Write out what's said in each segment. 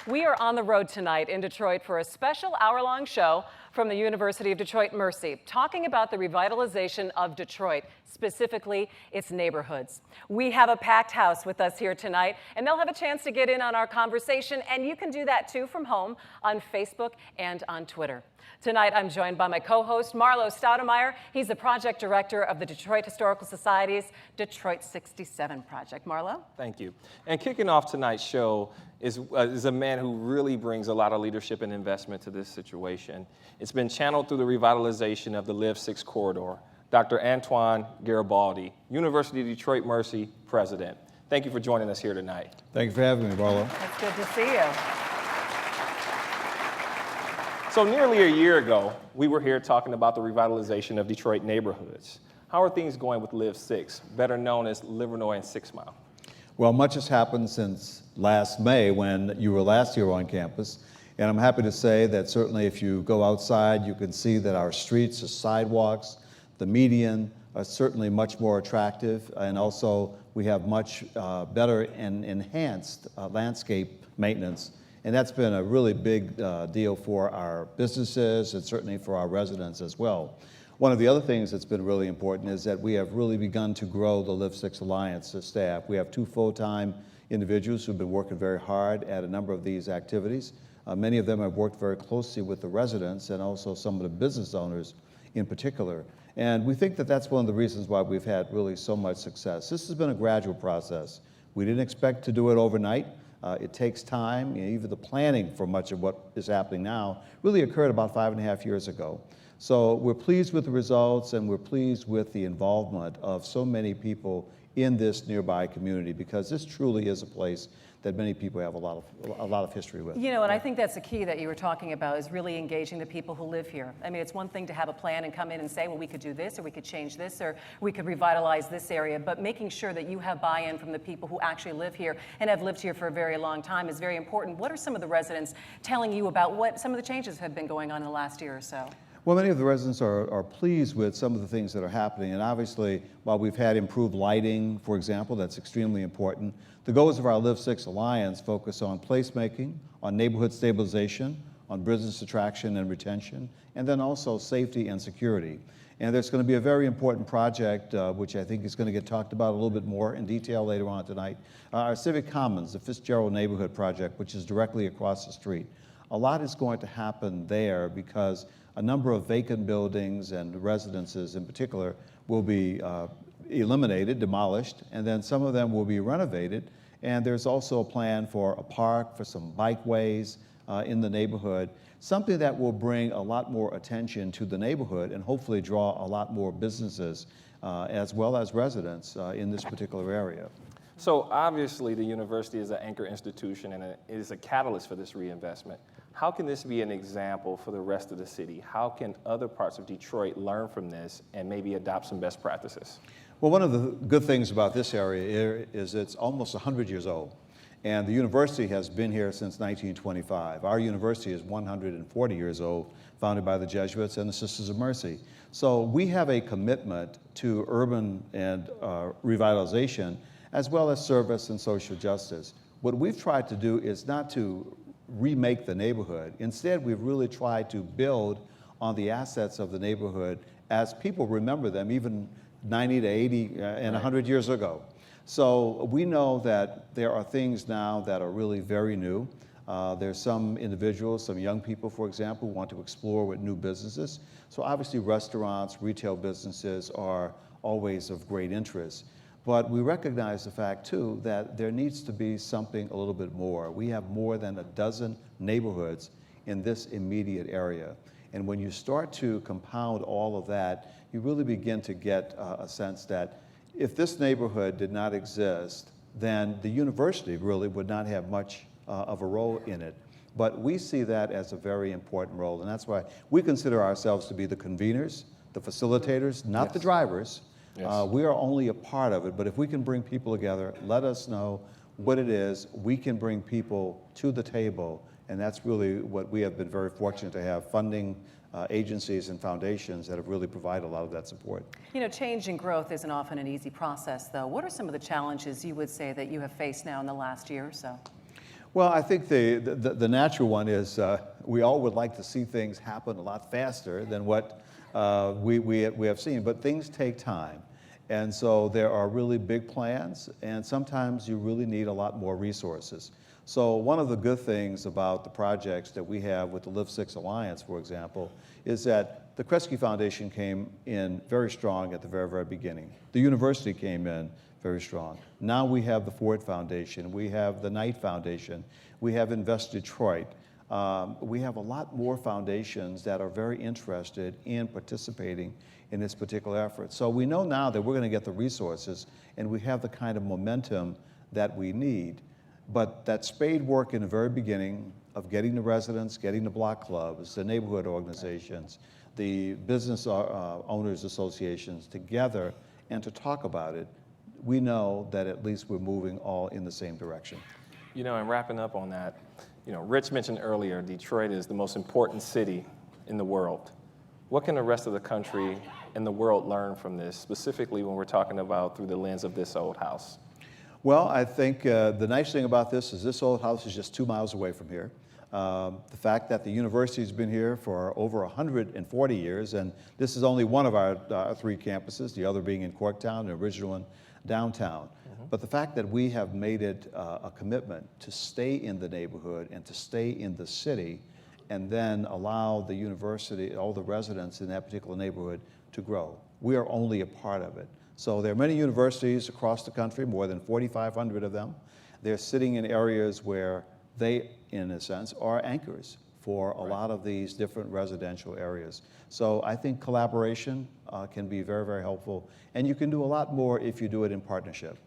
We are on the road tonight in Detroit for a special hour-long show from the University of Detroit Mercy, talking about the revitalization of Detroit, specifically its neighborhoods. We have a packed house with us here tonight, and they'll have a chance to get in on our conversation, and you can do that too from home on Facebook and on Twitter. Tonight, I'm joined by my co-host, Marlo Stoudemeyer. He's the project director of the Detroit Historical Society's Detroit 67 project. Marlo? Thank you. And kicking off tonight's show is a man who really brings a lot of leadership and investment to this situation. It's been channeled through the revitalization of the Live 6 corridor. Dr. Antoine Garibaldi, University of Detroit Mercy president. Thank you for joining us here tonight. Thank you for having me, Marlo. It's good to see you. So nearly a year ago, we were here talking about the revitalization of Detroit neighborhoods. How are things going with Live 6, better known as Livernois and 6 Mile? Well, much has happened since last May when you were last year on campus. And I'm happy to say that certainly if you go outside, you can see that our streets, the sidewalks, the median are certainly much more attractive. And also we have much better and enhanced landscape maintenance. And that's been a really big deal for our businesses and certainly for our residents as well. One of the other things that's been really important is that we have really begun to grow the Live 6 Alliance staff. We have 2 full-time individuals who've been working very hard at a number of these activities. Many of them have worked very closely with the residents and also some of the business owners in particular. And we think that that's one of the reasons why we've had really so much success. This has been a gradual process. We didn't expect to do it overnight. It takes time. Even the planning for much of what is happening now really occurred about 5.5 years ago. So we're pleased with the results, and we're pleased with the involvement of so many people in this nearby community, because this truly is a place that many people have a lot of history with. You know, and I think that's the key that you were talking about, is really engaging the people who live here. I mean, it's one thing to have a plan and come in and say, well, we could do this, or we could change this, or we could revitalize this area, but making sure that you have buy-in from the people who actually live here and have lived here for a very long time is very important. What are some of the residents telling you about what some of the changes have been going on in the last year or so? Well, many of the residents are pleased with some of the things that are happening, and obviously, while we've had improved lighting, for example, that's extremely important. The goals of our Live 6 Alliance focus on placemaking, on neighborhood stabilization, on business attraction and retention, and then also safety and security. And there's going to be a very important project, which I think is going to get talked about a little bit more in detail later on tonight, our Civic Commons, the Fitzgerald Neighborhood Project, which is directly across the street. A lot is going to happen there because a number of vacant buildings and residences in particular will be eliminated, demolished, and then some of them will be renovated. And there's also a plan for a park, for some bikeways in the neighborhood, something that will bring a lot more attention to the neighborhood and hopefully draw a lot more businesses as well as residents in this particular area. So obviously the university is an anchor institution and it is a catalyst for this reinvestment. How can this be an example for the rest of the city? How can other parts of Detroit learn from this and maybe adopt some best practices? Well, one of the good things about this area is it's almost 100 years old. And the university has been here since 1925. Our university is 140 years old, founded by the Jesuits and the Sisters of Mercy. So we have a commitment to urban and revitalization, as well as service and social justice. What we've tried to do is not to remake the neighborhood. Instead, we've really tried to build on the assets of the neighborhood as people remember them, even 90 to 80 and 100 years ago. So we know that there are things now that are really very new. There's some individuals, some young people, for example, who want to explore with new businesses. So obviously restaurants, retail businesses are always of great interest. But we recognize the fact, too, that there needs to be something a little bit more. We have more than a dozen neighborhoods in this immediate area. And when you start to compound all of that, you really begin to get a sense that if this neighborhood did not exist, then the university really would not have much of a role in it. But we see that as a very important role, and that's why we consider ourselves to be the conveners, the facilitators, not the drivers. Yes. We are only a part of it, but if we can bring people together, let us know what it is, we can bring people to the table, and that's really what we have been very fortunate to have funding agencies and foundations that have really provided a lot of that support. You know, change and growth isn't often an easy process, though. What are some of the challenges you would say that you have faced now in the last year or so? Well, I think the natural one is we all would like to see things happen a lot faster than what we have seen, but things take time. And so there are really big plans, and sometimes you really need a lot more resources. So one of the good things about the projects that we have with the Live 6 Alliance, for example, is that the Kresge Foundation came in very strong at the very, very beginning. The university came in very strong. Now we have the Ford Foundation, we have the Knight Foundation, we have Invest Detroit. We have a lot more foundations that are very interested in participating in this particular effort. So we know now that we're going to get the resources and we have the kind of momentum that we need. But that spade work in the very beginning of getting the residents, getting the block clubs, the neighborhood organizations, the business owners associations together and to talk about it, we know that at least we're moving all in the same direction. You know, and wrapping up on that, you know, Rich mentioned earlier, Detroit is the most important city in the world. What can the rest of the country and the world learn from this, specifically when we're talking about through the lens of this old house? Well, I think the nice thing about this old house is just 2 miles away from here. The fact that the university's been here for over 140 years, and this is only one of our 3 campuses, the other being in Corktown, the original one downtown. But the fact that we have made it a commitment to stay in the neighborhood and to stay in the city, and then allow the university, all the residents in that particular neighborhood to grow. We are only a part of it. So there are many universities across the country, more than 4,500 of them. They're sitting in areas where they, in a sense, are anchors for a lot of these different residential areas. So I think collaboration can be very, very helpful. And you can do a lot more if you do it in partnership.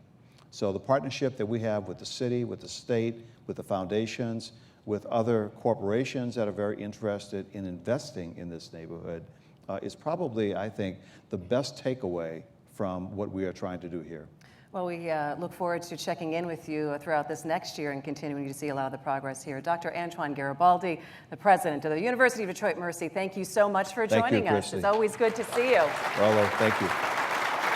So the partnership that we have with the city, with the state, with the foundations, with other corporations that are very interested in investing in this neighborhood is probably, I think, the best takeaway from what we are trying to do here. Well, we look forward to checking in with you throughout this next year and continuing to see a lot of the progress here. Dr. Antoine Garibaldi, the president of the University of Detroit Mercy, thank you so much for joining us. Christy. It's always good to see you. Well, thank you.